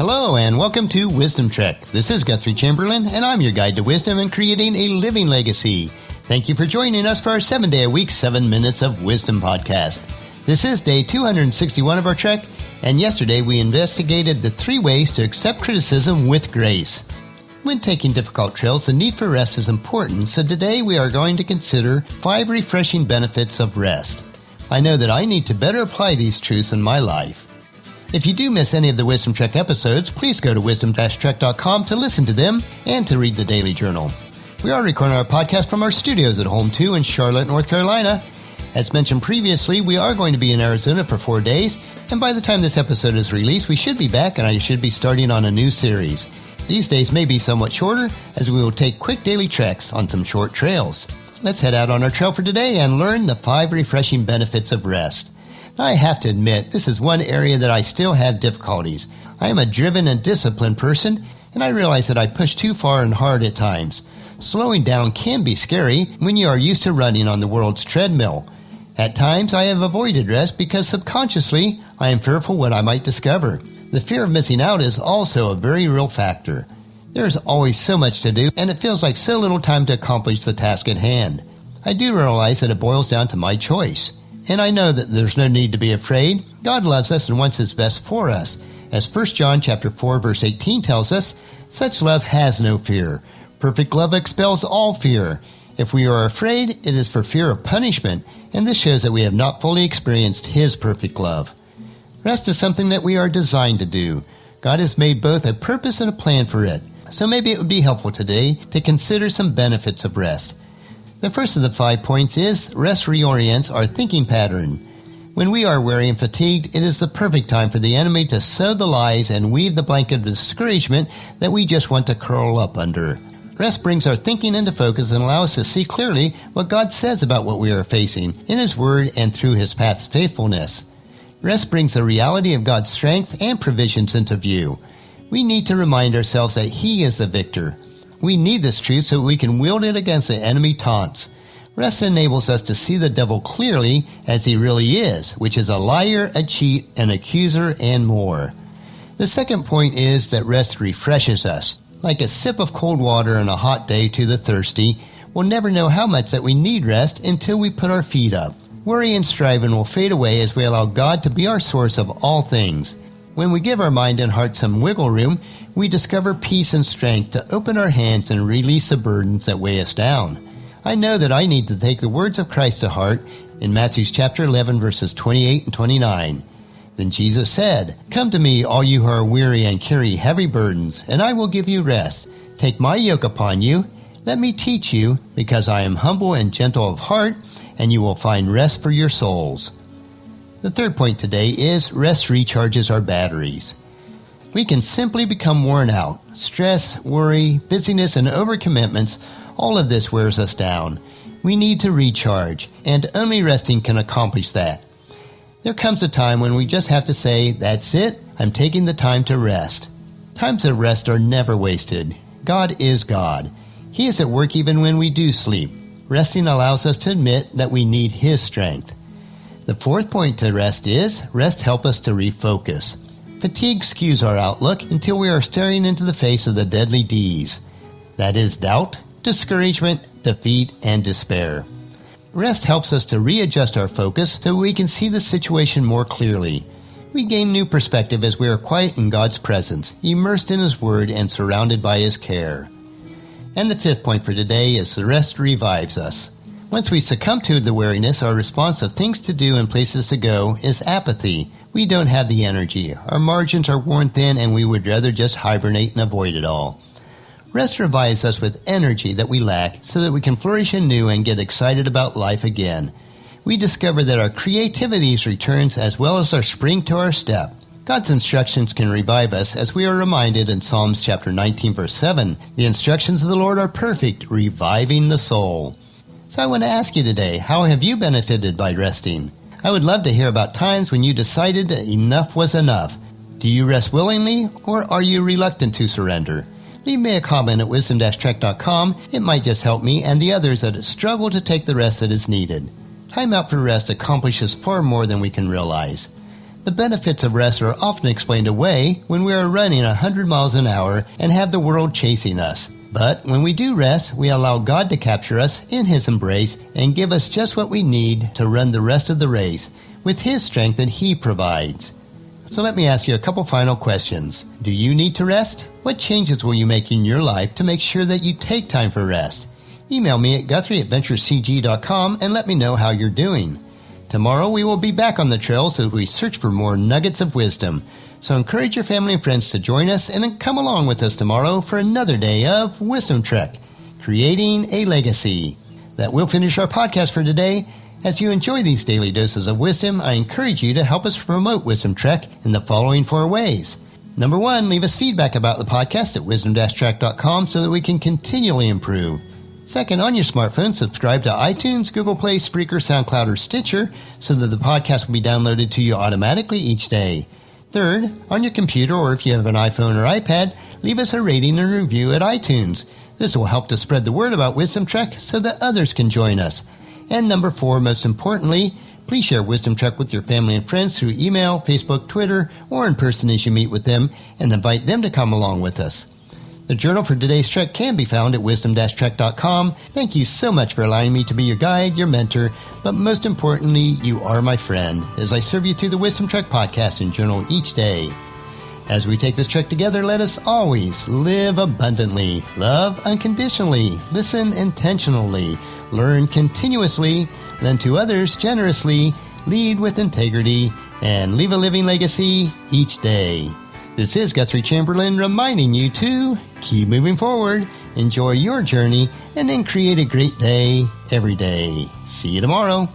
Hello and welcome to Wisdom Trek. This is Guthrie Chamberlain and I'm your guide to wisdom and creating a living legacy. Thank you for joining us for our 7-day-a-week 7 Minutes of Wisdom podcast. This is day 261 of our trek, and yesterday we investigated the 3 ways to accept criticism with grace. When taking difficult trails, the need for rest is important, so today we are going to consider 5 refreshing benefits of rest. I know that I need to better apply these truths in my life. If you do miss any of the Wisdom Trek episodes, please go to wisdom-trek.com to listen to them and to read the daily journal. We are recording our podcast from our studios at Home 2 in Charlotte, North Carolina. As mentioned previously, we are going to be in Arizona for 4 days, and by the time this episode is released, we should be back and I should be starting on a new series. These days may be somewhat shorter, as we will take quick daily treks on some short trails. Let's head out on our trail for today and learn the 5 refreshing benefits of rest. Now, I have to admit, this is one area that I still have difficulties. I am a driven and disciplined person, and I realize that I push too far and hard at times. Slowing down can be scary when you are used to running on the world's treadmill. At times, I have avoided rest because subconsciously, I am fearful what I might discover. The fear of missing out is also a very real factor. There is always so much to do, and it feels like so little time to accomplish the task at hand. I do realize that it boils down to my choice. And I know that there's no need to be afraid. God loves us and wants His best for us. As 1 John chapter 4, verse 18 tells us, such love has no fear. Perfect love expels all fear. If we are afraid, it is for fear of punishment, and this shows that we have not fully experienced His perfect love. Rest is something that we are designed to do. God has made both a purpose and a plan for it. So maybe it would be helpful today to consider some benefits of rest. The first of the 5 points is rest reorients our thinking pattern. When we are weary and fatigued, it is the perfect time for the enemy to sow the lies and weave the blanket of discouragement that we just want to curl up under. Rest brings our thinking into focus and allows us to see clearly what God says about what we are facing in His Word and through His past faithfulness. Rest brings the reality of God's strength and provisions into view. We need to remind ourselves that He is the victor. We need this truth so we can wield it against the enemy taunts. Rest enables us to see the devil clearly as he really is, which is a liar, a cheat, an accuser, and more. The second point is that rest refreshes us. Like a sip of cold water on a hot day to the thirsty, we'll never know how much that we need rest until we put our feet up. Worry and striving will fade away as we allow God to be our source of all things. When we give our mind and heart some wiggle room, we discover peace and strength to open our hands and release the burdens that weigh us down. I know that I need to take the words of Christ to heart in Matthew chapter 11, verses 28 and 29. Then Jesus said, "Come to me, all you who are weary and carry heavy burdens, and I will give you rest. Take my yoke upon you. Let me teach you, because I am humble and gentle of heart, and you will find rest for your souls." The third point today is rest recharges our batteries. We can simply become worn out. Stress, worry, busyness, and overcommitments, all of this wears us down. We need to recharge, and only resting can accomplish that. There comes a time when we just have to say, that's it, I'm taking the time to rest. Times of rest are never wasted. God is God. He is at work even when we do sleep. Resting allows us to admit that we need His strength. The fourth point to rest is, rest helps us to refocus. Fatigue skews our outlook until we are staring into the face of the deadly D's. That is doubt, discouragement, defeat, and despair. Rest helps us to readjust our focus so we can see the situation more clearly. We gain new perspective as we are quiet in God's presence, immersed in His Word, and surrounded by His care. And the fifth point for today is the rest revives us. Once we succumb to the weariness, our response of things to do and places to go is apathy. We don't have the energy. Our margins are worn thin, and we would rather just hibernate and avoid it all. Rest revives us with energy that we lack so that we can flourish anew and get excited about life again. We discover that our creativity returns as well as our spring to our step. God's instructions can revive us as we are reminded in Psalms chapter 19, verse 7, the instructions of the Lord are perfect, reviving the soul. So I want to ask you today, how have you benefited by resting? I would love to hear about times when you decided that enough was enough. Do you rest willingly, or are you reluctant to surrender? Leave me a comment at wisdom-trek.com. It might just help me and the others that struggle to take the rest that is needed. Time out for rest accomplishes far more than we can realize. The benefits of rest are often explained away when we are running 100 miles an hour and have the world chasing us. But when we do rest, we allow God to capture us in His embrace and give us just what we need to run the rest of the race with His strength that He provides. So let me ask you a couple final questions. Do you need to rest? What changes will you make in your life to make sure that you take time for rest? Email me at guthrie@venturecg.com and let me know how you're doing. Tomorrow we will be back on the trail as we search for more nuggets of wisdom. So encourage your family and friends to join us and then come along with us tomorrow for another day of Wisdom Trek, creating a legacy. That will finish our podcast for today. As you enjoy these daily doses of wisdom, I encourage you to help us promote Wisdom Trek in the following 4 ways. Number 1, leave us feedback about the podcast at wisdom-trek.com so that we can continually improve. Second, on your smartphone, subscribe to iTunes, Google Play, Spreaker, SoundCloud, or Stitcher so that the podcast will be downloaded to you automatically each day. Third, on your computer or if you have an iPhone or iPad, leave us a rating and review at iTunes. This will help to spread the word about Wisdom Trek so that others can join us. And number 4, most importantly, please share Wisdom Trek with your family and friends through email, Facebook, Twitter, or in person as you meet with them, and invite them to come along with us. The journal for today's trek can be found at wisdom-trek.com. Thank you so much for allowing me to be your guide, your mentor, but most importantly, you are my friend as I serve you through the Wisdom Trek podcast and journal each day. As we take this trek together, let us always live abundantly, love unconditionally, listen intentionally, learn continuously, lend to others generously, lead with integrity, and leave a living legacy each day. This is Guthrie Chamberlain reminding you to keep moving forward, enjoy your journey, and then create a great day every day. See you tomorrow.